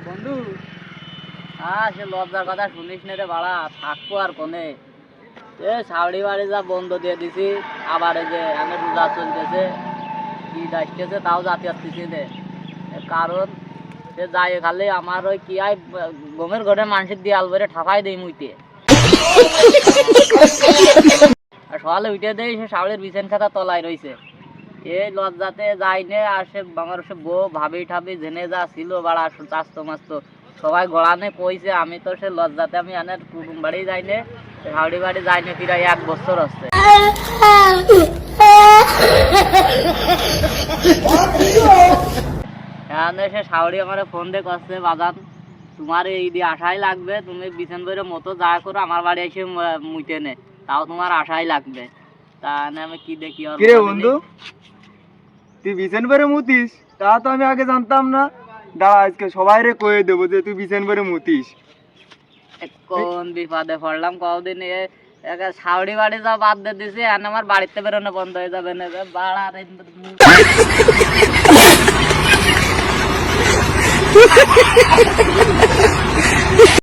বন্ধু, সে লজ্জার কথা শুনিস না রে বাড়া, থাকবো আর কোনে। সাউরি বাড়ি যা বন্ধ দিয়ে দিছি, আবার এই যে আমি রোজা চলতেছে, ঈদ আসতেছে, তাও জাতি আসতেছি রে। কারণ সে যাই খালি আমার ওই কি হয়, গমের ঘরে মানুষের দিয়াল বেড়ে ঠাপাই দেই মুইতে। আর সকালে উঠে দেয় সে সাউরির বিছান খাতা তলায় রয়েছে। এই লজ্জাতে যাইনে, আর সে আমার সে বউ ভাবি ঠাবি জেনে যা ছিল বাড়া চাস্তো মাস্তো সবাই গড়ানে কইছে। আমি তো সে লজ্জাতে আমি আনের কুটুম বাড়ি যাইনে, হাওড়ি বাড়ি যাইনে প্রায় 1 বছর হচ্ছে। সে সাউরি আমার ফোন দিয়ে করছে, বাজান তোমার এই দিয়ে আশাই লাগবে, তুমি বিছান বইরে মতো যা করো আমার বাড়ি এসে মুইতে নে, তাও তোমার আশাই লাগবে। তা আমি কি দেখি বন্ধু, তুই বিছান বেড়ে মুতিস? তা তো আমি আগে জানতাম না। দাঁড়া, আজকে সবাই রে কয়ে দেবো যে তুই বিছান বেড়ে মুতিস। কোন বিপদে পড়লাম কদিন, সাউরি বাড়ি যা বাদ দিয়ে দিছি, আর আমার বাড়িতে বেরোনো বন্ধ হয়ে যাবে না বাড়া।